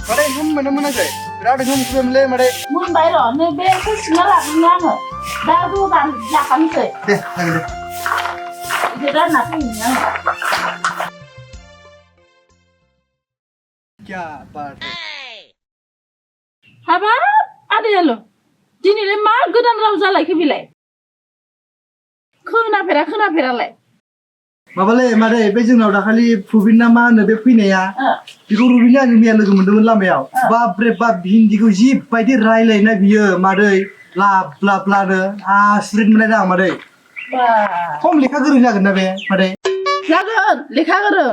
Mare hum mana mana say. Berat hum kumle mare. Mun bayro ne be kesnala nang. Da du dan jakan say. Deh, lagi deh. Jeda na tin nang. Kya part? Haba ade lo. Dini le ma godan rawza lai ke bilai. Khuna phera lai. Mabale mare be जोंनाव दाखालि Probin ना मा होनो बे फैनाया बेखौ रुबिना आंनि मैया लोगो मोनदोंमोन लामायाव बाप रे बाप हिन्दीखौ जि बायदि रायलायना बियो मादै लाब लाब लानो आसुरित मोनलायदों आं मादै खम लेखा गोरों जागोन ना बे मादै जागोन लेखा गोरों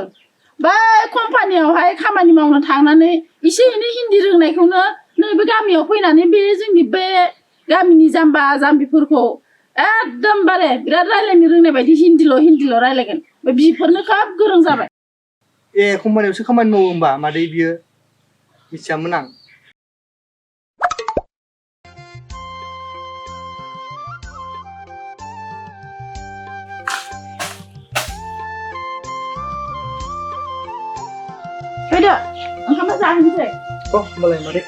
बे कम्पानियावहाय खामानि मावनो थांनानै एसे एनै हिन्दी रोंनायखौनो नैबे गामियाव फैनानै बे जोंनि बे गामिनि जाम्बा जाम्बिफोरखौ एकदमबारे बिराद रायलायनो रोंनाय बायदि हिन्दील' रायलायगोन बिफोरनो खाब गोरों जाबाय ए कम्पानियावसो खामानि मावो होमबा मादै बियो मिथियामोन आं फैदो ओंखामबो जाहैनोसै होमबालाय मादै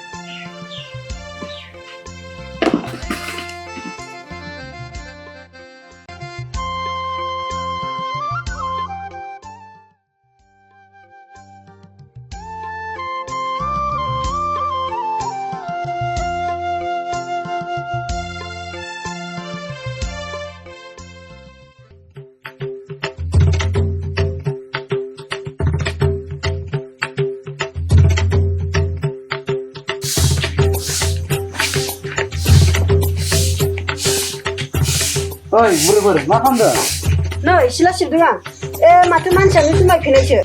Oi, बुरै मा खालामदों? नै सिला सिबदों आं ए माथो मानसियानो जुमायफैनायसो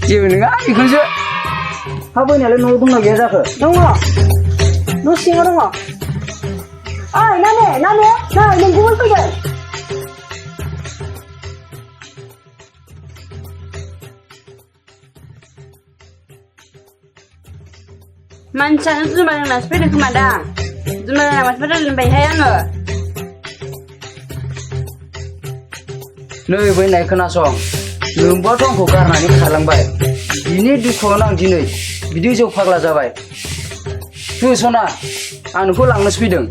जेबो नङा बेखौसो हा बैनालाय न'आव दंना गैया जाखो? दङ न' सिङाव दङ ओइ नाने नै नोंखौबो फैदों मानसियानो जुमाय लोंनासो फैदों खोमा दां जुमाय लोंना मानसिफोर रायलायबायहाय आङो नै बैनाय खोनासं नोंबोथ' आंखौ गारनानै खारलांबाय बिनि दुखुआवनो आं दिनै बिदि जौ फाग्ला जाबाय तु सना आं नोंखौ लांनोसो फैदों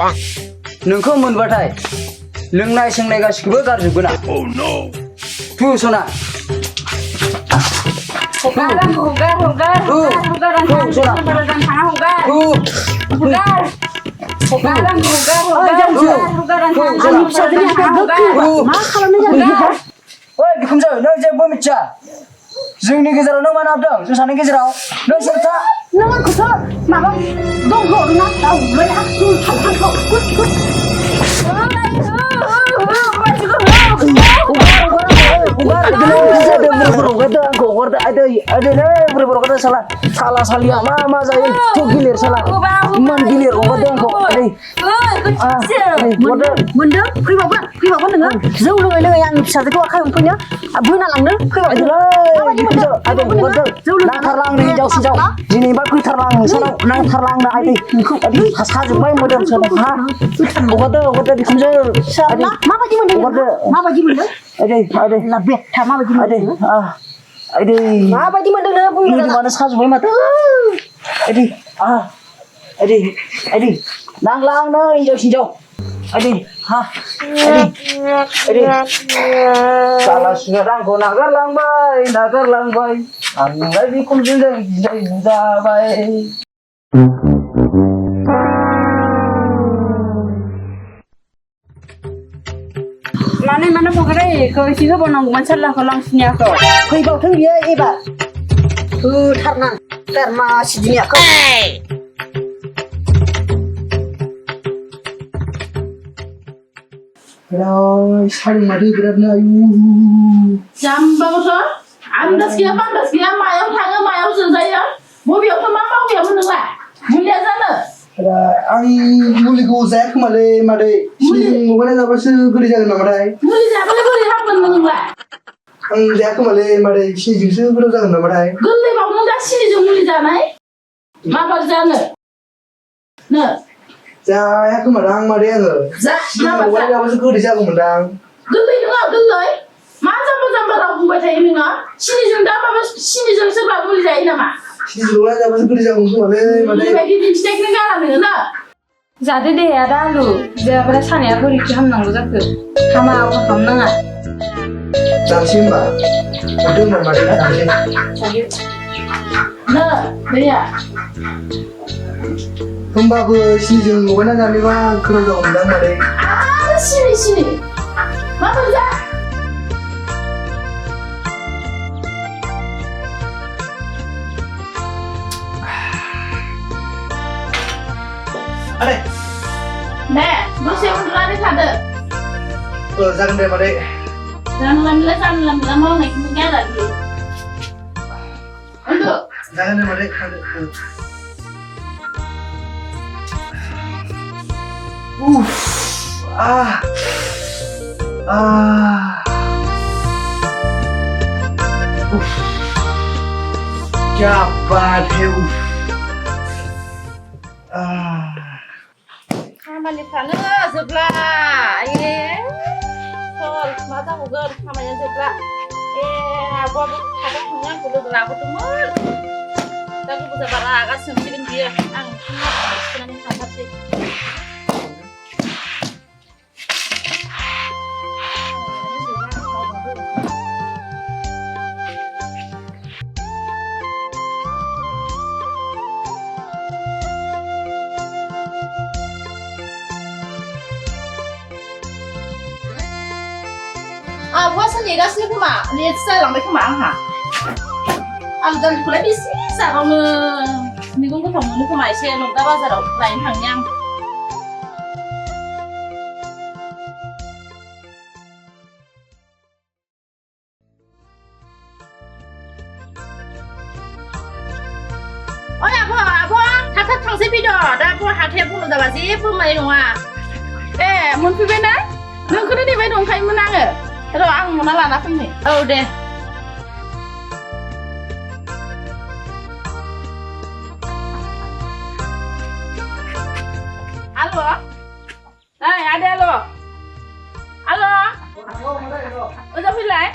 नोंखौ मोनबाथाय लोंनाय सोंनाय गासिखौबो गारजोबगोन आं तु सना हगार ओइ बिखुनजो नों जेबो मिथिया जोंनि गेजेराव नों मानो हाबदों जों सानैनि गेजेराव नों सोरथा नों आंखौसो माबा दंखौना दावबाय हाखु थांखौ salah salia ma जायो tuh gilir salah man gilir hwgwn आंखौ मोनदों फैबाबो नोङो जौ लोङै आंनि फिसाजोखौ आखाइ हमफैनो बोना लांनो फैबाबो नांथारला आंनो हिनजावसिनजाव दिनैबा फैथारला आं नोंसानाव नांथारला आंनो आदै साजोब्बाय मोदोम सोदों हगारदो बिखुनजो माबायदि मोनदों आदै बेथा माबायदि मोनदों आदै माबायदि मोनदों नों बुंनो मानो साजोब्बाय माथो आदै नांला आंनो हिनजावसिनजाव आदै साला सुना आंखौ नागारलांबाय आंलाय बिखुनजोजों गिनाय नुजाबाय मानो बगरायखौ एसे होबावनांगौमोन सारलाखौ लांफिनियाखौ फैबावथों बियो एबार होथारनां गारमा सिदिनियाखौ सारि मादै बिरादनो आयु जाम्बाबोथ' Andas gaya mayaw थाङो mayaw जोजायो बबेयावथ' मा मावैयामोन नोंलाय मुलिया जानो आं मुलिखौ जायाखोमालै मादै सिनिजों लगायना जाबासो गोदै जागोन नामाथाय मुलि जाबालाय बोरै हामगोन नोंलाय आं जायाखोमालै मादै सिनिजोंसो गोथाव जागोन नामाथाय गोरलै बावनो दा सिनिजों मुलि जानाय माबार जानो नो जायाखोमादां मादै आङो सिनिजों लगायना जाबासो गोदै जागौमोनदां गोरलै नङा गोरलै मा जाम्बा राव बुंबाय थायो नोङो सिनिजों दा माबा सिनिजों सोरबा मुलि जायो नामा सिनिजों लगायना जाबासो गोदै जागौमोन खोमालै मादै बेबायदि दिन्थिनायखौनो गारा नोङो ना जादो दे आदा आलु जायाबाथाय सानाया बोरैथो हामनांगौ जाखो हामा खालामनाङा जानोसै होमबा हरदो होमबा मादै जानोसै नो दैया होमबाबो सिनिजों लगायना जानायबा गोथाव जागौमोनदां मादै आरो सिनि माबोरै जा आरे दे दसे उन्दुनानै थादो जागोन दे मादै जानला मोनला मावनायखौनो गारा बियो उन्दु जागोन दे मादै थादो उफ उफ क्या बात है उफ खामानिफ्रानो जोबला ए सोर मा जाबावगोन खामानिया जोबला ए आब'आबो थांनो आंखौ लोगो लाबोदोंमोन दा गोबाव जाबा रागा सोंसिगोन बियो आं थिखोनानै थांथारसै आब'आसो नेगासिनो खोमा लेट जालांबाय खोमा आंहा आं दालिखौलाय बेसे जाबावनो मैगं गोथाव मोनो खोमा एसे लंगा बाजाराव लायनो थांनि आं ओइ आब' थाब थांसै फैद' दा हाथाया बन्द जाबा जेबो मोननाय नङा ए मोनफैबाय ना नोंखौनो नेबाय दंखायोमोन आङो र' आं मना लाना फैनि औ दे Halo Này ada lo Halo Udah pilih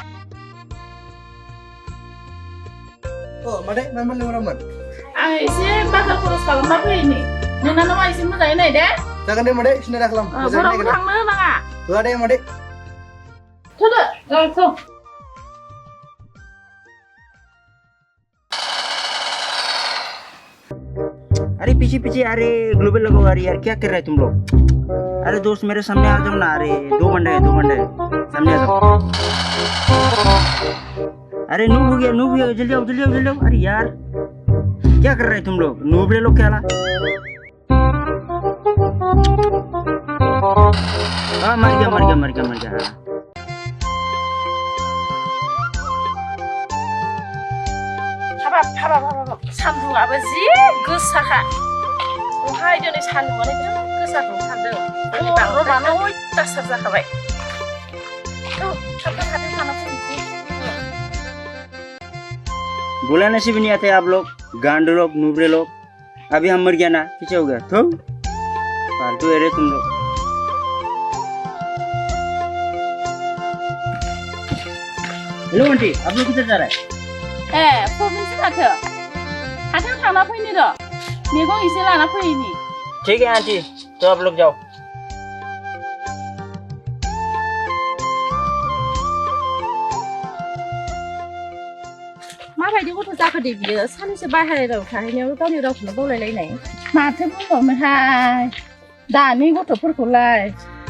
Oh मादै मामोन लेंहरामोन आं एसे बाजार खरस खालामना फैनि नोंना नामा एसे मोजाङै नाय दे जागोन दे मादै सिन्था दा खालाम बरावबो थांनो नाङा होआ दे मादै थोदो जाथो अरे पीछे अरे ग्लोबल लगाओ यार क्या कर रहे हैं तुम लोग अरे दोस्त मेरे सामने आ जाओ ना अरे दो बंदे सामने आ जाओ अरे नूब हो गया जल्दी आओ अरे यार क्या कर रहे हैं तुम लोग नूब ले लो क्या ला हाँ मर गया हाँ हाबाब सान्दुंआबो जि गोसाखा ओमफ्राय दिनै सान्दुंआनो बिराद गोसा दुंथारदों बांद्राय अयथासार जाखाबाय थाब खाथियाव थाना फैनोसै बोला नसीब नहीं आते आप लोग गांडे लोग नूबरे लोग अभी हम मर गया ना पीछे हो गया तो फालतू है रे तुम लोग हेलो आंटी आप लोग किधर जा रहे हैं ए प्रबिन हाथायाव थांना फैनि र' मैगं एसे लाना फैनि ठीक है आंटी तो आप लोग जाओ माबायदि गथ' जाखो दे बियो सानैसो बाहेरायाव थाहैनायाव गावनि रावखौनो बावलायलायनाय माथो बुंबावनोहाय दानि गथ'फोरखौलाय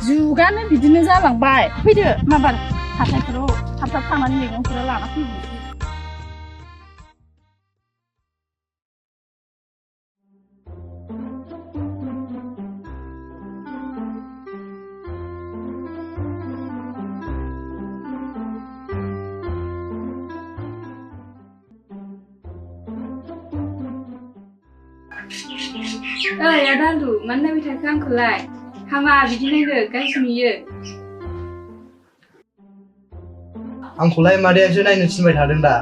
जुगानो बिदिनो जालांबाय फैदो माबा हाथायफोराव थाब थांनानै मैगंफोर लाना फैनि ओइ आदा लु मानो नायबाय थाखो आंखौलाय हामा बिदि नायदो गाज्रि नुयो आंखौलाय मादैयासो नायनो थिनबाय थादों दा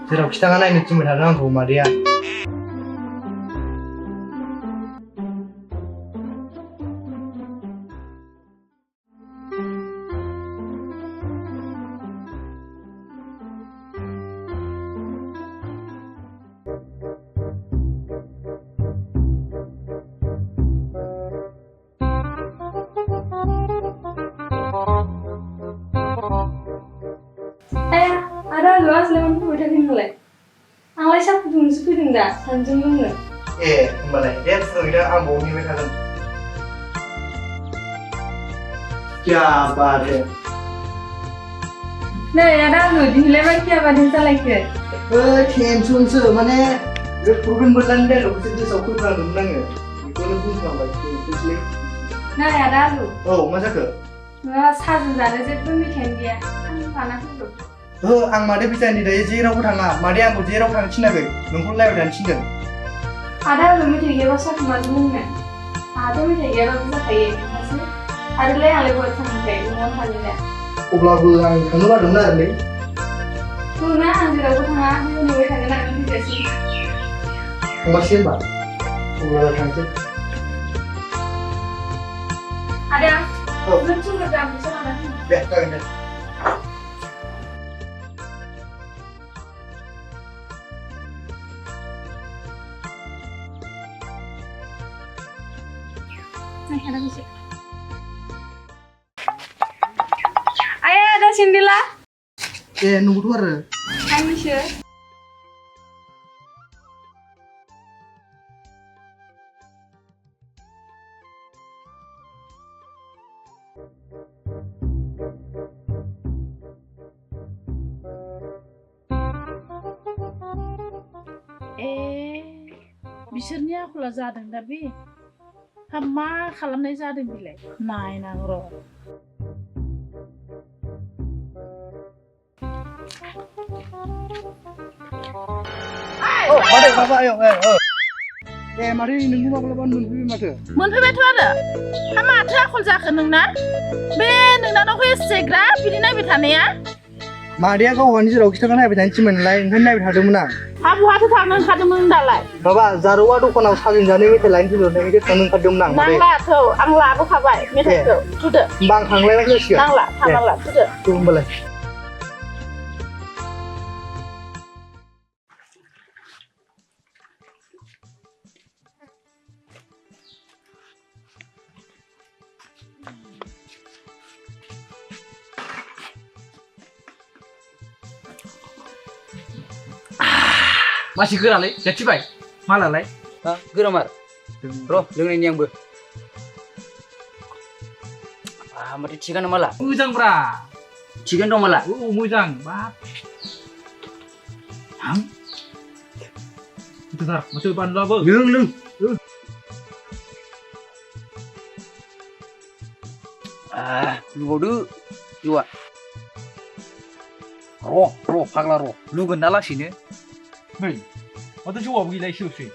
जेरावखि थाङा नायनो थिनबाय थादों आंखौ मादैया आदा लु आसलाय मानो फैबाय थाखो नोंलाय आंलाय साहा फुदुंनोसो फैदों दा सानजों लोंनो ए होमबालाय दे फुदुंहैदो आं बाव नेबाय थागोन क्या बात है नै आदा लु दिनैलाय मा क्या बादि जालायखो टेनसनसो माने बे प्रबिन बोरलानि डायलगखौसो गोसोआव फैफ्लांदोंमोन आङो बेखौनो बुंफ्लांबाय टेनसनसोलै नै आदा लु औ मा जाखो साहाजों जानो जेबो मेथाइयानो गैया आं लाना फैगौ आं मादै फैसानि दायो जेरावबो थाङा मादै आंखौ जेराव थांनो थिनाखै नोंखौ लायबाय थानो थिनदों आदा लु मेथाइ गैयाबा साहाखौ माजों लोंनो आहाथ' मेथाइ गैयाबाबो जाखायो नोंहासो आरोलाय आंलाय बहा थांनिफ्राय न'आव थांनो अब्लाबो आं थांनो बादोंमोन आरोलै ना आं जेरावबो थाङा बेयाव नेबाय थागोन आं फैजासिम थांबासै होनबा अब्ला थांसै आदा औ नों थुग्रोदो आं फैसा लाना फैनो दे जागोन दे आया आदा सेन्देला ए नंगौथ' आरो आंनिसो बिसोरनि आखला जादों दा बे मा खालामनाय जादों बिलाय नायनां र' मादै माबा आयौ ए मादै नोंखौ माब्लाबा मोनफैबाय माथो मोनफैबायथ' आरो माथो आखल जाखो नोंना बे नोंनानाव एसेग्रा बिदि नायबाय थानाया मादैया गावहानि जेरावखि थाङा नायबाय थानो थिनबायनालाय ओंखायनो नायबाय थादोंमोन आं बहाथो थांनो ओंखारदोंमोन दालाय माबा जारौवा दखानाव साजों जानो मेथाइ लायनो थिनहरनायखाय थांनो ओंखारदोंमोन आं नांलाखौ आं लाबोखाबाय मेथाइखौ थुदो होमबा आं थांलायबासो जासिगोन नांला थांनांला थुदो होमबालाय masih गोरालै जाथिबाय मालालाय गोरामार र' लोंनायनि आंबो माथो थिगानो माला मोजांब्रा थिगानो दं माला मोजां बाब हां bentar masuk bahanlaबो लों लुबावदो जौआ र' फाग्ला र' लुगोन ना लासैनो नै माथो जौआबो गैला एसेल'सै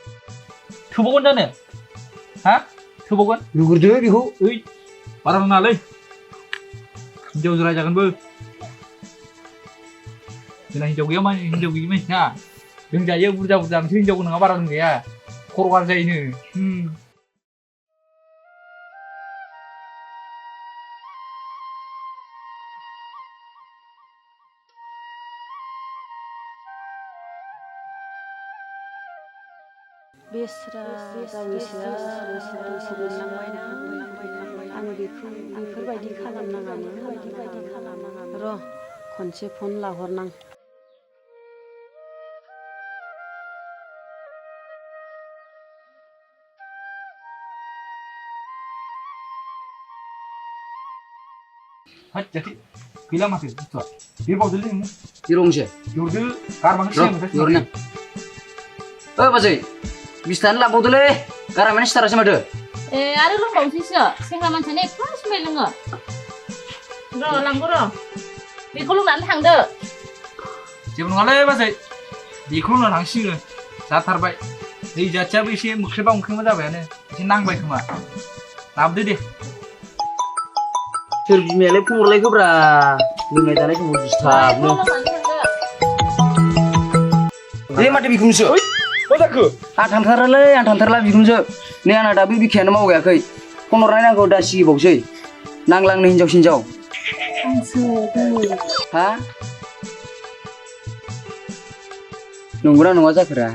थोबावगोन जानो हा थोबावगोन लुग्रोदो बेखौ ओइ बारा नाङालै हिनजावजों रायजागोनबो जोंना हिनजाव गैया माने हिनजाव गैयि मानसि ना लोंजायो बुरजा मोनसे हिनजाव नङा बारा लोंजाया खर' गाज्रि जायोनो बेस्रा गावनिसोआ बोसोर मोनलांबायना आं बेफोरबायदि खालामनाङामोन र' खनसे फन लाहरनां हाथ जाथि गैला माथो बुस्थुआ बिरबावदोलै नोङो बिरंसो बिहरदो गारमानो सिगां बिहरनो बाजै बिसथानो लांबावदोलै गारामानो सिथारासै माथो आरो लोंबावनोसैसो सेंग्रा मानसियानो एफा जुमाय लोङो र' लांगौ र' बेखौ लोंनानै थांदो जेबो नङालै बाजै बेखौ लोंना थांसिगोन जाथारबाय दै जाथियाबो एसे मोख्रेबा जाबायानो एसे नांबाय खोमा लाबोदो दे सोर बिमायालाय फन हरलायखोब्रा लोंनाय जानाय समाव दिसथाबनो दे माथो बिखुनजो मा जाखो आं थांथारला बिखुनजो नै आंना दाबो बिखायानो मावगायाखै फन हरनाय नांगौ दा सिगिबावसै नांलांनो हिनजाव हा नंगौना नङा जाखोरा